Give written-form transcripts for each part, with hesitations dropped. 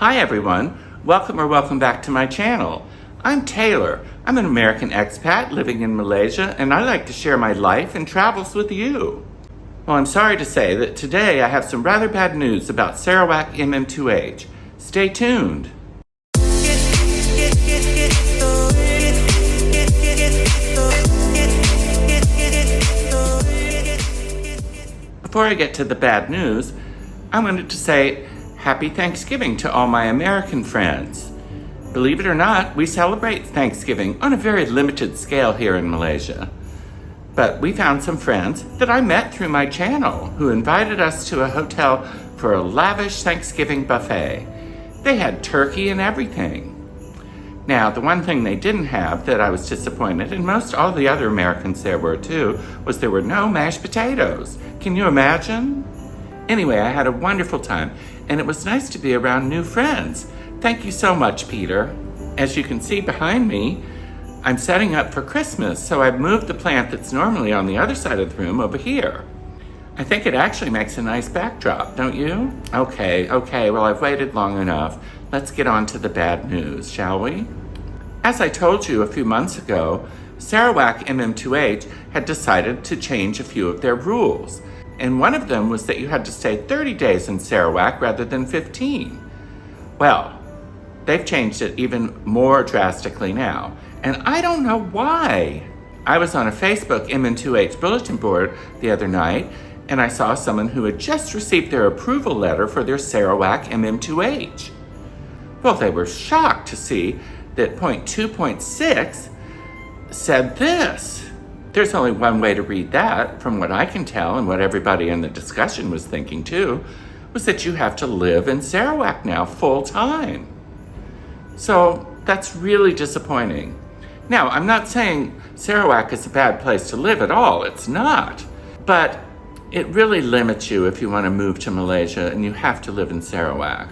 Hi everyone, welcome back to my channel. I'm Taylor. I'm an American expat living in Malaysia, and I like to share my life and travels with you. Well, I'm sorry to say that today I have some rather bad news about Sarawak MM2H. Stay tuned. Before I get to the bad news, I wanted to say Happy Thanksgiving to all my American friends. Believe it or not, we celebrate Thanksgiving on a very limited scale here in Malaysia. But we found some friends that I met through my channel who invited us to a hotel for a lavish Thanksgiving buffet. They had turkey and everything. Now, the one thing they didn't have that I was disappointed, and most all the other Americans there were too, was there were no mashed potatoes. Can you imagine? Anyway, I had a wonderful time, and it was nice to be around new friends. Thank you so much, Peter. As you can see behind me, I'm setting up for Christmas, so I've moved the plant that's normally on the other side of the room over here. I think it actually makes a nice backdrop, don't you? Okay, well, I've waited long enough. Let's get on to the bad news, shall we? As I told you a few months ago, Sarawak MM2H had decided to change a few of their rules. And one of them was that you had to stay 30 days in Sarawak rather than 15. Well, they've changed it even more drastically now, and I don't know why. I was on a Facebook MM2H bulletin board the other night, and I saw someone who had just received their approval letter for their Sarawak MM2H. Well, they were shocked to see that point 2.6 said this. There's only one way to read that, from what I can tell, and what everybody in the discussion was thinking too, was that you have to live in Sarawak now full time. So that's really disappointing. Now, I'm not saying Sarawak is a bad place to live at all. It's not. But it really limits you if you want to move to Malaysia and you have to live in Sarawak.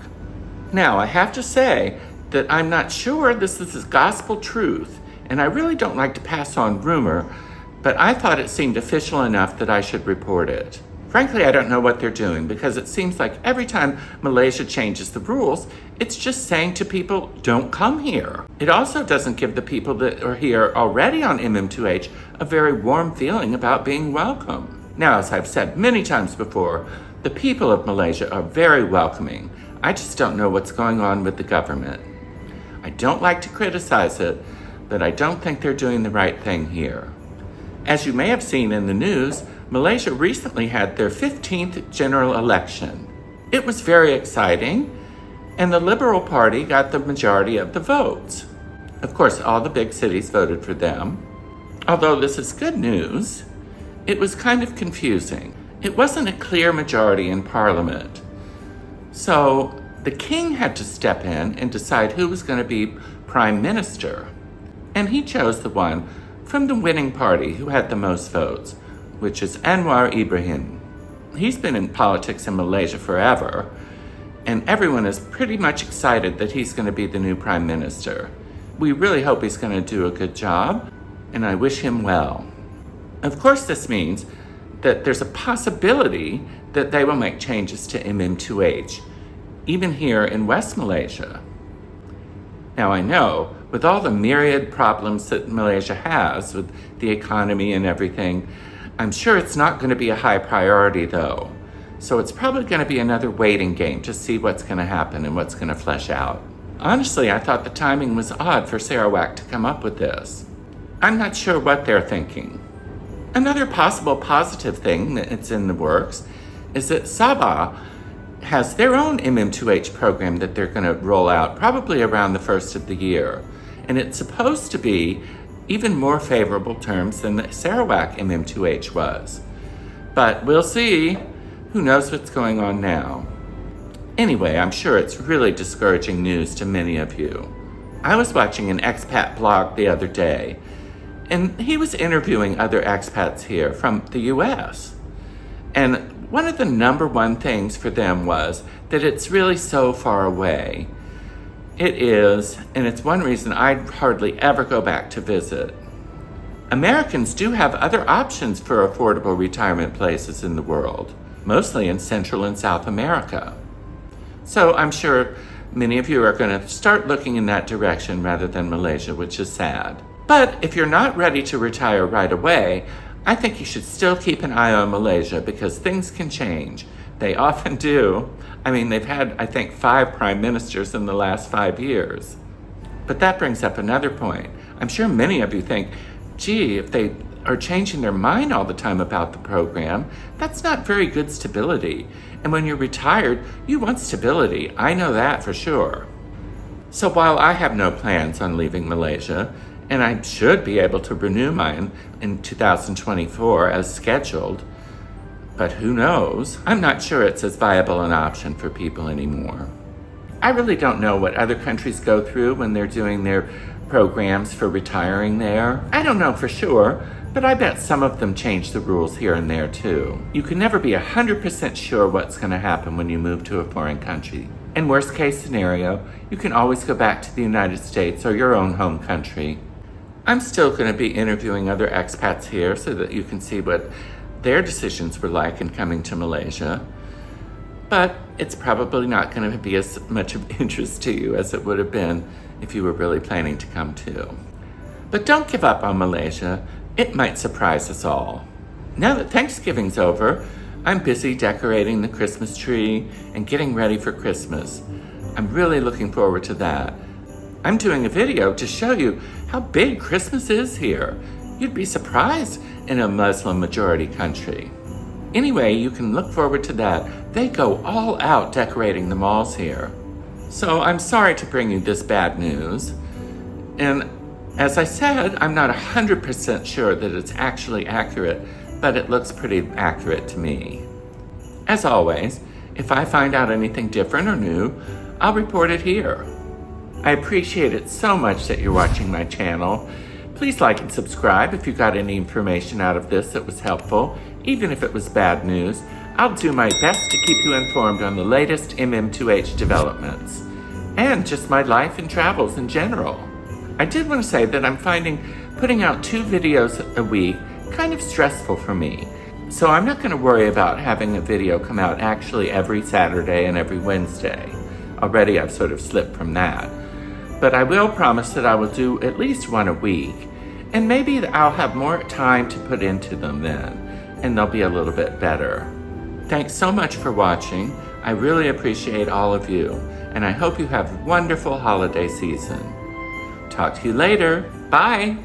Now, I have to say that I'm not sure this is gospel truth, and I really don't like to pass on rumor, but I thought it seemed official enough that I should report it. Frankly, I don't know what they're doing, because it seems like every time Malaysia changes the rules, it's just saying to people, don't come here. It also doesn't give the people that are here already on MM2H a very warm feeling about being welcome. Now, as I've said many times before, the people of Malaysia are very welcoming. I just don't know what's going on with the government. I don't like to criticize it, but I don't think they're doing the right thing here. As you may have seen in the news, Malaysia recently had their 15th general election. It was very exciting, and the Liberal Party got the majority of the votes. Of course, all the big cities voted for them. Although this is good news, it was kind of confusing. It wasn't a clear majority in Parliament. So the king had to step in and decide who was going to be Prime Minister. And he chose the one from the winning party who had the most votes, which is Anwar Ibrahim. He's been in politics in Malaysia forever, and everyone is pretty much excited that he's going to be the new Prime Minister. We really hope he's going to do a good job, and I wish him well. Of course, this means that there's a possibility that they will make changes to MM2H, even here in West Malaysia. Now, I know, with all the myriad problems that Malaysia has with the economy and everything, I'm sure it's not going to be a high priority though. So it's probably going to be another waiting game to see what's going to happen and what's going to flesh out. Honestly, I thought the timing was odd for Sarawak to come up with this. I'm not sure what they're thinking. Another possible positive thing that's in the works is that Sabah has their own MM2H program that they're going to roll out probably around the first of the year. And it's supposed to be even more favorable terms than the Sarawak MM2H was. But we'll see. Who knows what's going on now? Anyway, I'm sure it's really discouraging news to many of you. I was watching an expat blog the other day, and he was interviewing other expats here from the US. And one of the number one things for them was that it's really so far away. It is, and it's one reason I'd hardly ever go back to visit. Americans do have other options for affordable retirement places in the world, mostly in Central and South America. So I'm sure many of you are going to start looking in that direction rather than Malaysia, which is sad. But if you're not ready to retire right away, I think you should still keep an eye on Malaysia because things can change. They often do. I mean, they've had, I think, 5 prime ministers in the last 5 years. But that brings up another point. I'm sure many of you think, gee, if they are changing their mind all the time about the program, that's not very good stability. And when you're retired, you want stability. I know that for sure. So while I have no plans on leaving Malaysia, and I should be able to renew mine in 2024 as scheduled, but who knows? I'm not sure it's as viable an option for people anymore. I really don't know what other countries go through when they're doing their programs for retiring there. I don't know for sure, but I bet some of them change the rules here and there too. You can never be 100% sure what's going to happen when you move to a foreign country. In worst case scenario, you can always go back to the United States or your own home country. I'm still going to be interviewing other expats here so that you can see what their decisions were like in coming to Malaysia. But it's probably not going to be as much of interest to you as it would have been if you were really planning to come too. But don't give up on Malaysia. It might surprise us all. Now that Thanksgiving's over, I'm busy decorating the Christmas tree and getting ready for Christmas. I'm really looking forward to that. I'm doing a video to show you how big Christmas is here. You'd be surprised in a Muslim majority country. Anyway, you can look forward to that. They go all out decorating the malls here. So I'm sorry to bring you this bad news. And as I said, I'm not 100% sure that it's actually accurate, but it looks pretty accurate to me. As always, if I find out anything different or new, I'll report it here. I appreciate it so much that you're watching my channel. Please like and subscribe if you got any information out of this that was helpful, even if it was bad news. I'll do my best to keep you informed on the latest SMM2H developments, and just my life and travels in general. I did want to say that I'm finding putting out 2 videos a week kind of stressful for me. So I'm not going to worry about having a video come out actually every Saturday and every Wednesday. Already I've sort of slipped from that. But I will promise that I will do at least 1 a week, and maybe I'll have more time to put into them then, and they'll be a little bit better. Thanks so much for watching. I really appreciate all of you, and I hope you have a wonderful holiday season. Talk to you later. Bye.